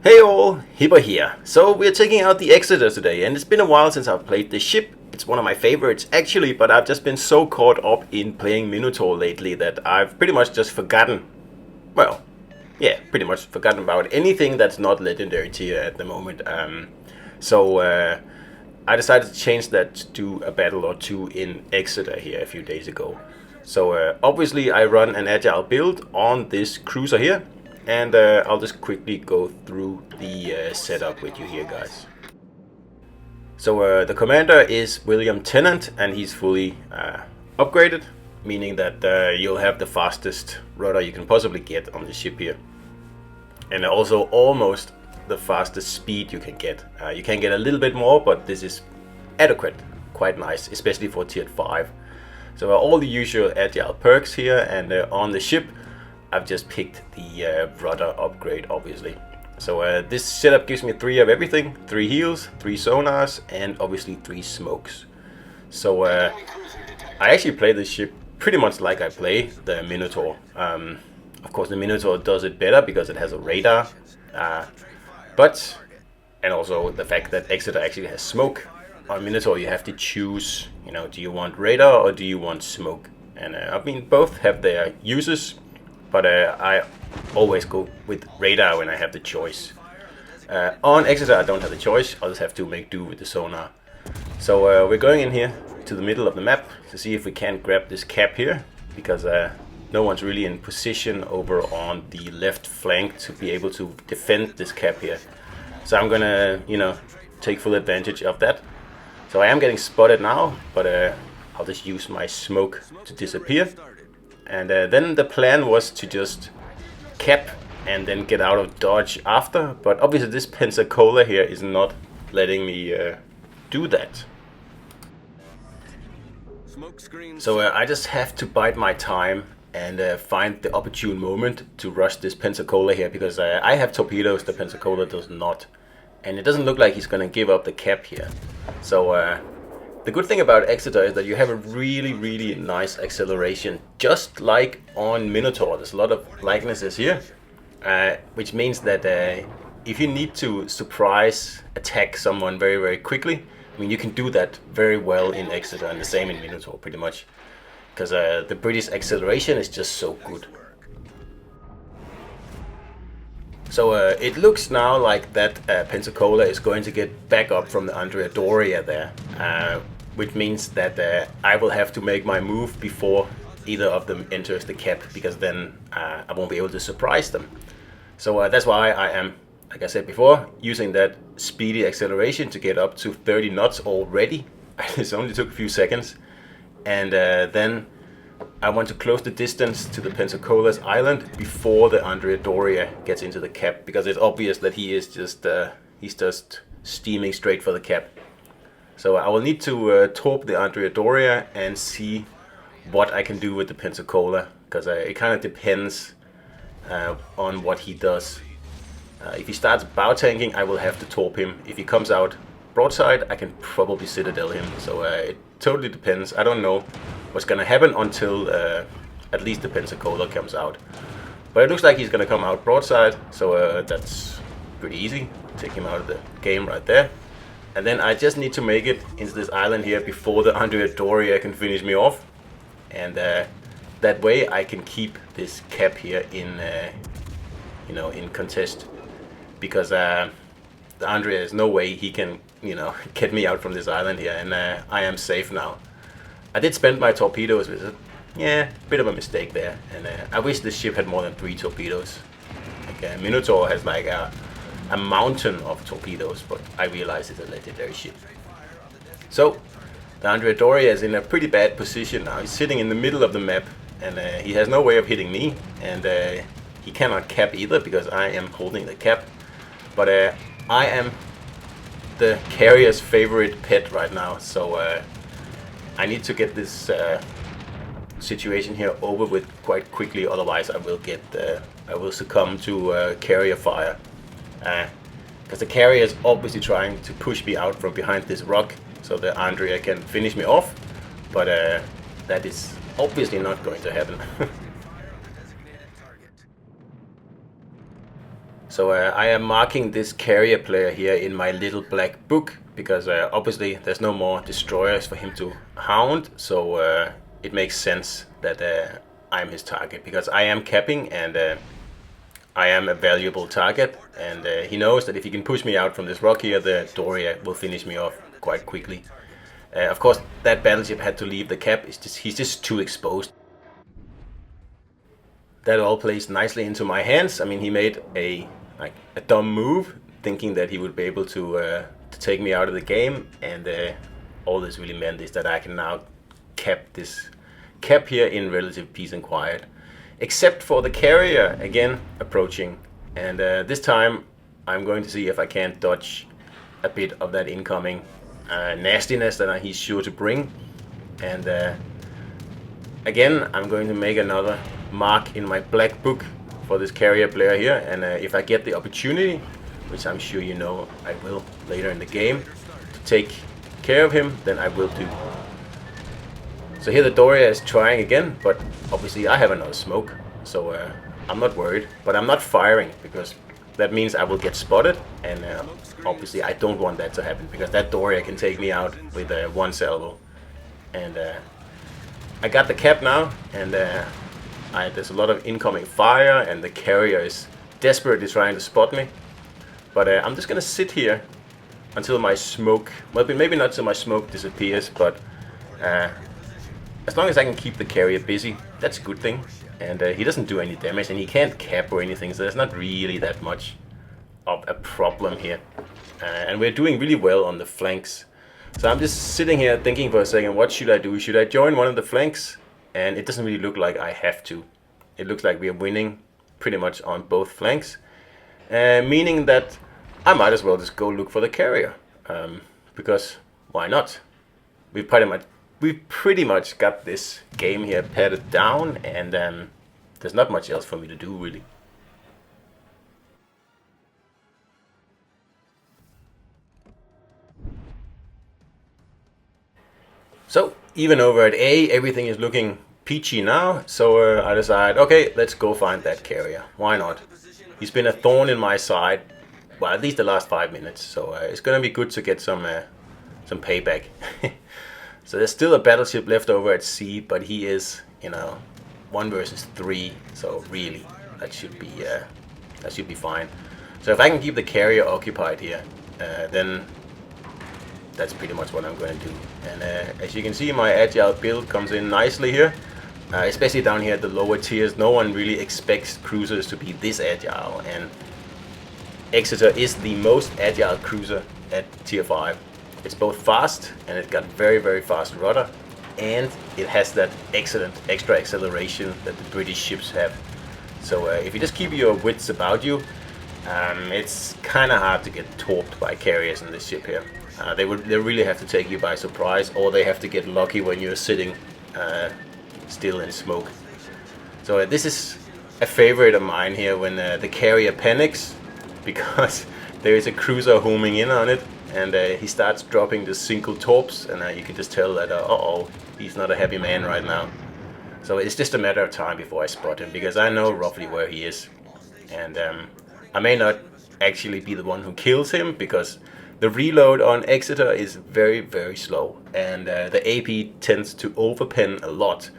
Hey all, Hipper here. So we're taking out the Exeter today, and it's been a while since I've played this ship. It's one of my favorites actually, but I've just been so caught up in playing Minotaur lately that I've pretty much just forgotten, well, yeah, pretty much forgotten about anything that's not legendary tier at the moment. So I decided to change that to a battle or two in Exeter here a few days ago. So obviously I run an Agile build on this cruiser here. And I'll just quickly go through the setup with you here, guys. So the commander is William Tennant, and he's fully upgraded, meaning that you'll have the fastest rudder you can possibly get on the ship here. And also almost the fastest speed you can get. You can get a little bit more, but this is adequate, quite nice, especially for tier 5. So all the usual Agile perks here, and on the ship I've just picked the rudder upgrade, obviously. So this setup gives me 3 of everything, 3 heals, 3 sonars, and obviously 3 smokes. So I actually play this ship pretty much like I play the Minotaur. Of course the Minotaur does it better because it has a radar, and also the fact that Exeter actually has smoke. On Minotaur you have to choose, do you want radar or do you want smoke? And I mean, both have their uses. But I always go with radar when I have the choice. On Exeter I don't have the choice, I'll just have to make do with the sonar. So we're going in here to the middle of the map to see if we can grab this cap here, because no one's really in position over on the left flank to be able to defend this cap here. So I'm gonna, take full advantage of that. So I am getting spotted now, but I'll just use my smoke to disappear. And then the plan was to just cap and then get out of dodge after, but obviously this Pensacola here is not letting me do that. So I just have to bide my time and find the opportune moment to rush this Pensacola here, because I have torpedoes, the Pensacola does not. And it doesn't look like he's gonna give up the cap here. So the good thing about Exeter is that you have a really nice acceleration, just like on Minotaur. There's a lot of likenesses here, which means that if you need to surprise attack someone very quickly, I mean, you can do that very well in Exeter, and the same in Minotaur pretty much, because the British acceleration is just so good. So it looks now like that Pensacola is going to get back up from the Andrea Doria there, which means that I will have to make my move before either of them enters the cap, because then I won't be able to surprise them. So that's why I am, like I said before, using that speedy acceleration to get up to 30 knots already. It only took a few seconds. And then I want to close the distance to the Pensacola's island before the Andrea Doria gets into the cap, because it's obvious that he is just he's just steaming straight for the cap. So I will need to torp the Andrea Doria and see what I can do with the Pensacola, because it kind of depends on what he does. If he starts bow tanking, I will have to torp him. If he comes out broadside, I can probably citadel him. So it totally depends. I don't know what's going to happen until at least the Pensacola comes out. But it looks like he's going to come out broadside, so that's pretty easy. Take him out of the game right there. And then I just need to make it into this island here before the Andrea Doria can finish me off. And that way I can keep this cap here in, in contest. Because the Andrea, there's no way he can, get me out from this island here. And I am safe now. I did spend my torpedoes with it. Yeah, bit of a mistake there. And I wish this ship had more than 3 torpedoes. Like Minotaur has like a mountain of torpedoes, but I realize it's a legendary ship. So the Andrea Doria is in a pretty bad position now. He's sitting in the middle of the map, and he has no way of hitting me, and he cannot cap either because I am holding the cap. But I am the carrier's favorite pet right now, so I need to get this situation here over with quite quickly, otherwise I will succumb to carrier fire. Because the carrier is obviously trying to push me out from behind this rock so that Andrea can finish me off, but that is obviously not going to happen. So I am marking this carrier player here in my little black book because obviously there's no more destroyers for him to hound, so it makes sense that I'm his target because I am capping and I am a valuable target, and he knows that if he can push me out from this rock here, the Doria will finish me off quite quickly. Of course, that battleship had to leave the cap. He's just too exposed. That all plays nicely into my hands. I mean, he made a dumb move, thinking that he would be able to take me out of the game, and all this really meant is that I can now cap here in relative peace and quiet, except for the carrier again approaching, and this time I'm going to see if I can't dodge a bit of that incoming nastiness that he's sure to bring, and again I'm going to make another mark in my black book for this carrier player here, and if I get the opportunity, which I'm sure you know I will later in the game, to take care of him, then I will do. So here the Doria is trying again, but obviously I have another smoke, so I'm not worried, but I'm not firing because that means I will get spotted, and obviously I don't want that to happen because that Doria can take me out with one salvo. And I got the cap now, and there's a lot of incoming fire, and the carrier is desperately trying to spot me. But I'm just gonna sit here until my smoke, well, maybe not till my smoke disappears, but as long as I can keep the carrier busy, that's a good thing. And he doesn't do any damage, and he can't cap or anything, so there's not really that much of a problem here. And we're doing really well on the flanks. So I'm just sitting here thinking for a second, what should I do? Should I join one of the flanks? And it doesn't really look like I have to. It looks like we are winning pretty much on both flanks, meaning that I might as well just go look for the carrier, because why not? We've pretty much got this game here padded down, and there's not much else for me to do really. So even over at A, everything is looking peachy now, so I decide, okay, let's go find that carrier. Why not? He's been a thorn in my side, well, at least the last 5 minutes, so it's gonna be good to get some payback. So there's still a battleship left over at C, but he is, 1 versus 3, so really that should be fine. So if I can keep the carrier occupied here, then that's pretty much what I'm going to do. And as you can see, my Agile build comes in nicely here, especially down here at the lower tiers. No one really expects cruisers to be this agile, and Exeter is the most agile cruiser at tier 5. It's both fast, and it's got very, very fast rudder, and it has that excellent extra acceleration that the British ships have. So if you just keep your wits about you, it's kind of hard to get torped by carriers in this ship here. They really have to take you by surprise, or they have to get lucky when you're sitting still in smoke. So this is a favorite of mine here, when the carrier panics because there is a cruiser homing in on it, and he starts dropping the single torps, and you can just tell that uh-oh, he's not a happy man right now. So it's just a matter of time before I spot him, because I know roughly where he is, and I may not actually be the one who kills him, because the reload on Exeter is very, very slow, and the AP tends to overpen a lot,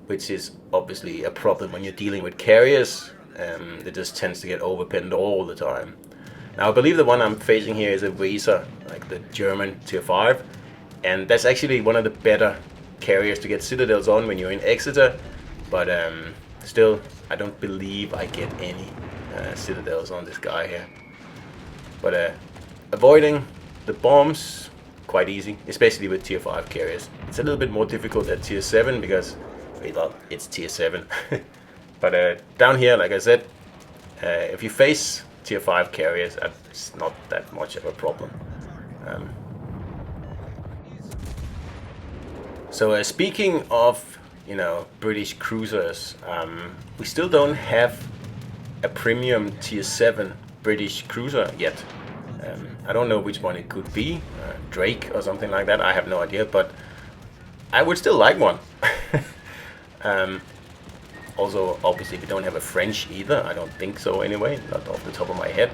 which is obviously a problem when you're dealing with carriers. It just tends to get overpenned all the time. Now I believe the one I'm facing here is a Weser, like the German tier 5, and that's actually one of the better carriers to get citadels on when you're in Exeter, but still I don't believe I get any citadels on this guy here. But avoiding the bombs, quite easy, especially with tier 5 carriers. It's a little bit more difficult at tier 7 because, well, it's tier 7. But down here, like I said, if you face tier 5 carriers, it's not that much of a problem. So speaking of, British cruisers, we still don't have a premium tier 7 British cruiser yet. I don't know which one it could be, Drake or something like that, I have no idea, but I would still like one. Also, obviously, we don't have a French either. I don't think so anyway, not off the top of my head.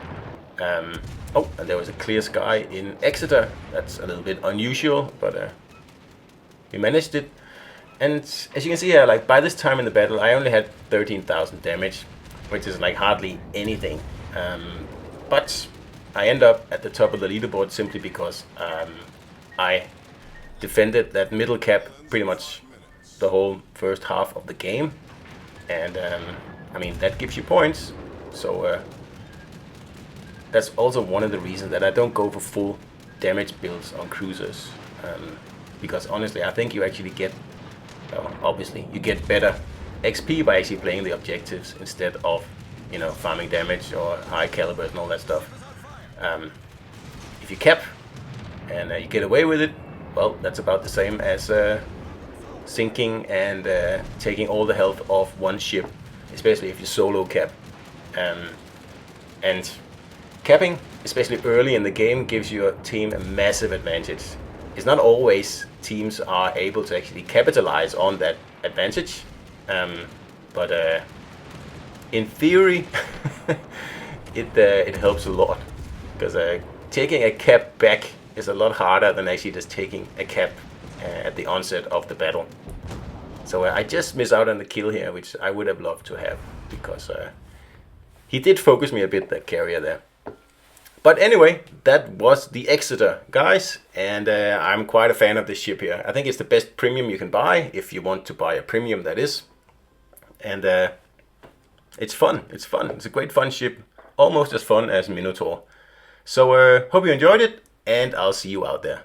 Oh, and there was a clear sky in Exeter. That's a little bit unusual, but we managed it. And as you can see here, like by this time in the battle, I only had 13,000 damage, which is like hardly anything. But I end up at the top of the leaderboard simply because I defended that middle cap pretty much the whole first half of the game. And I mean, that gives you points. So that's also one of the reasons that I don't go for full damage builds on cruisers. Because honestly, I think you actually get, obviously, you get better XP by actually playing the objectives instead of, you know, farming damage or high calibers and all that stuff. If you cap and you get away with it, well, that's about the same as sinking and taking all the health off one ship, especially if you solo cap. And capping, especially early in the game, gives your team a massive advantage. It's not always teams are able to actually capitalize on that advantage, but in theory, it helps a lot, because taking a cap back is a lot harder than actually just taking a cap at the onset of the battle. So I just miss out on the kill here, which I would have loved to have, because he did focus me a bit, that carrier there. But anyway, that was the Exeter, guys, and I'm quite a fan of this ship here. I think it's the best premium you can buy, if you want to buy a premium, that is. And it's fun, it's a great fun ship, almost as fun as Minotaur. So hope you enjoyed it, and I'll see you out there.